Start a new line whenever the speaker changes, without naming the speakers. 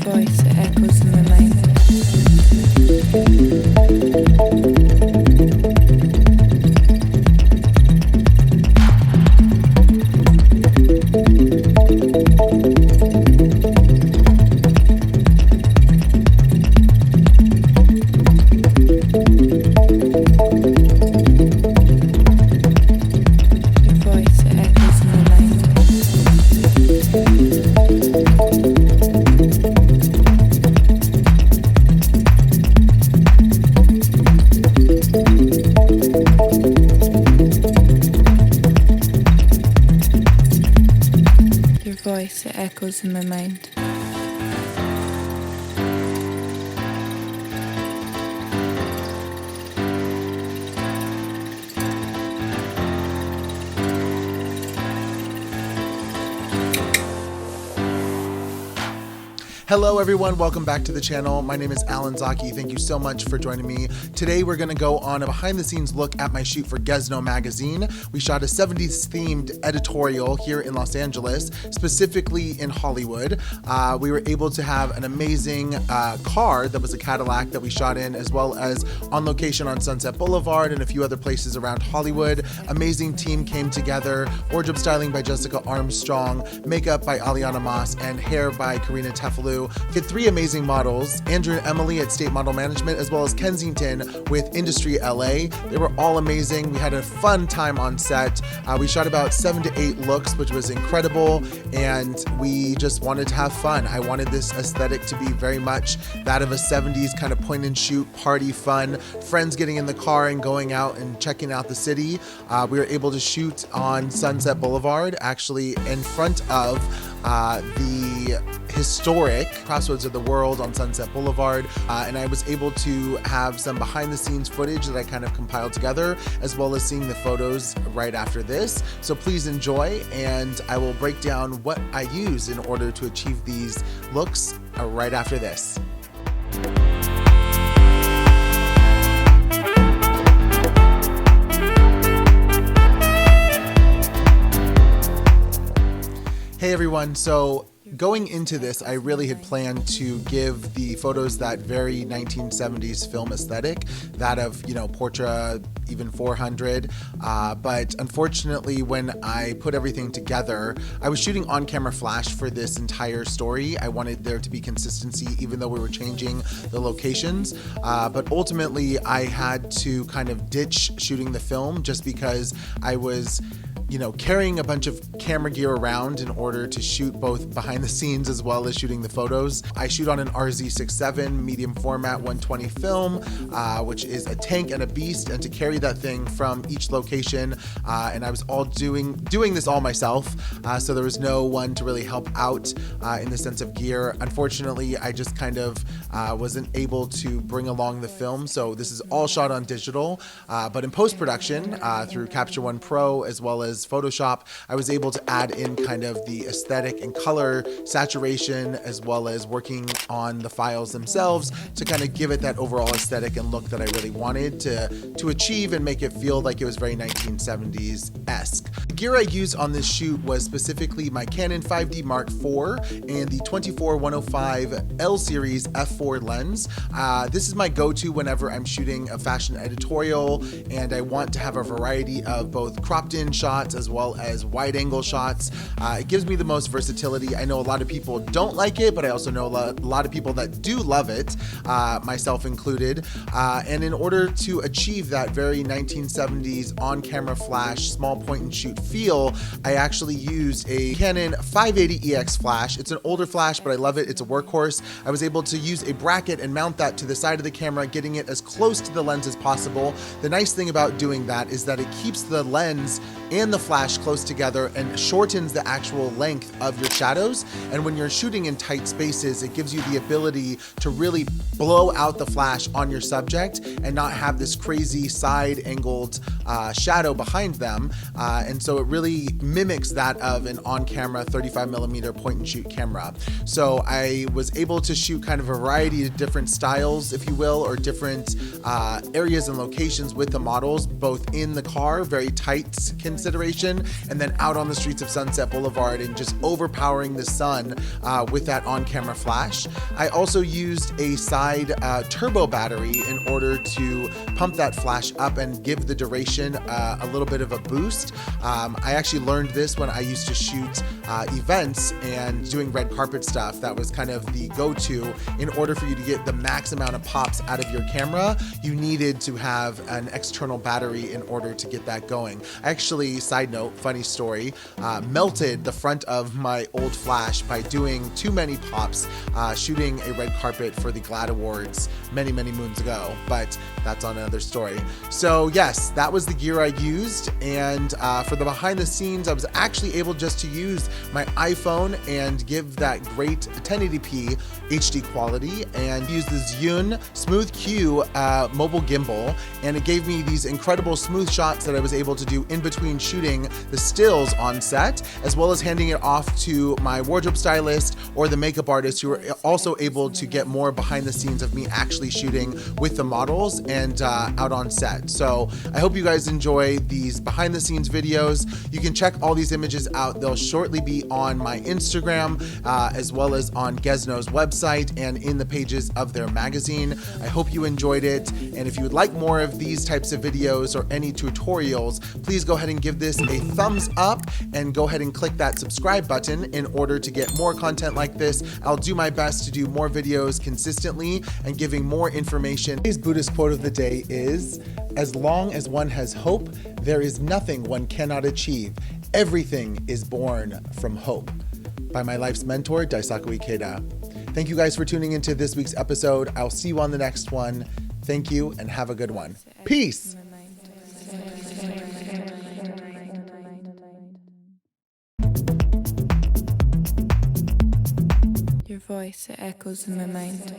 voice, it echoes in my mind. Voice, it echoes in my mind.
Hello everyone, welcome back to the channel. My name is Zaki. Thank you so much for joining me. Today we're going to go on a behind the scenes look at my shoot for GEZNO magazine. We shot a 70s themed editorial here in Los Angeles, specifically in Hollywood. We were able to have an amazing car that was a Cadillac that we shot in, as well as on location on Sunset Boulevard and a few other places around Hollywood. Amazing team came together. Wardrobe styling by Jessica Armstrong, makeup by Aliana Moss, and hair by Karina Tefelu. We had three amazing models, Andrew and Emily at State Model Management, as well as Kensington with Industry LA. They were all amazing. We had a fun time on set. We shot about 7 to 8 looks, which was incredible, and we just wanted to have fun. I wanted this aesthetic to be very much that of a 70s kind of point and shoot party fun, friends getting in the car and going out and checking out the city. We were able to shoot on Sunset Boulevard, actually in front of the historic Crossroads of the World on Sunset Boulevard, and I was able to have some behind the scenes footage that I kind of compiled together, as well as seeing the photos right after this. So please enjoy, and I will break down what I use in order to achieve these looks right after this. Hey everyone, so going into this, I really had planned to give the photos that very 1970s film aesthetic, that of, Portra, even 400. But unfortunately, when I put everything together, I was shooting on-camera flash for this entire story. I wanted there to be consistency, even though we were changing the locations. But ultimately, I had to kind of ditch shooting the film just because I was carrying a bunch of camera gear around in order to shoot both behind the scenes as well as shooting the photos. I shoot on an RZ67 medium format 120 film, which is a tank and a beast, and to carry that thing from each location, and I was all doing this all myself, so there was no one to really help out in the sense of gear. Unfortunately, I just kind of wasn't able to bring along the film, so this is all shot on digital, but in post-production through Capture One Pro as well as Photoshop, I was able to add in kind of the aesthetic and color saturation, as well as working on the files themselves to kind of give it that overall aesthetic and look that I really wanted to achieve and make it feel like it was very 1970s-esque. The gear I used on this shoot was specifically my Canon 5D Mark IV and the 24-105 L series f4 lens. This is my go-to whenever I'm shooting a fashion editorial and I want to have a variety of both cropped in shots as well as wide angle shots. It gives me the most versatility. I know a lot of people don't like it, but I also know a lot of people that do love it, myself included. And in order to achieve that very 1970s on-camera flash, small point and shoot feel, I actually used a Canon 580EX flash. It's an older flash, but I love it. It's a workhorse. I was able to use a bracket and mount that to the side of the camera, getting it as close to the lens as possible. The nice thing about doing that is that it keeps the lens and the flash close together and shortens the actual length of your shadows. And when you're shooting in tight spaces, it gives you the ability to really blow out the flash on your subject and not have this crazy side angled shadow behind them. And so it really mimics that of an on-camera 35mm point and shoot camera. So I was able to shoot kind of a variety of different styles, if you will, or different areas and locations with the models, both in the car, very tight consideration, and then out on the streets of Sunset Boulevard and just overpowering the sun with that on-camera flash. I also used a side turbo battery in order to pump that flash up and give the duration a little bit of a boost. I actually learned this when I used to shoot events and doing red carpet stuff. That was kind of the go-to. In order for you to get the max amount of pops out of your camera, you needed to have an external battery in order to get that going. I actually, side note, funny story, melted the front of my old flash by doing too many pops shooting a red carpet for the GLAAD Awards many moons ago, but that's on another story. So yes, that was the gear I used, and for the behind the scenes, I was actually able just to use my iPhone and give that great 1080p HD quality, and use the Zhiyun Smooth Q mobile gimbal, and it gave me these incredible smooth shots that I was able to do in between shooting the stills on set, as well as handing it off to my wardrobe stylist or the makeup artist, who were also able to get more behind the scenes of me actually shooting with the models and out on set. So I hope you guys enjoy these behind the scenes videos. You can check all these images out. They'll shortly be on my Instagram, as well as on GEZNO's website and in the pages of their magazine. I hope you enjoyed it, and if you would like more of these types of videos or any tutorials, please go ahead and give this a thumbs up and go ahead and click that subscribe button in order to get more content like this. I'll do my best to do more videos consistently and giving more information. Today's Buddhist quote of the day is, "As long as one has hope, there is nothing one cannot achieve. Everything is born from hope." By my life's mentor, Daisaku Ikeda. Thank you guys for tuning into this week's episode. I'll see you on the next one. Thank you and have a good one. Peace.
Your voice, it echoes in my mind.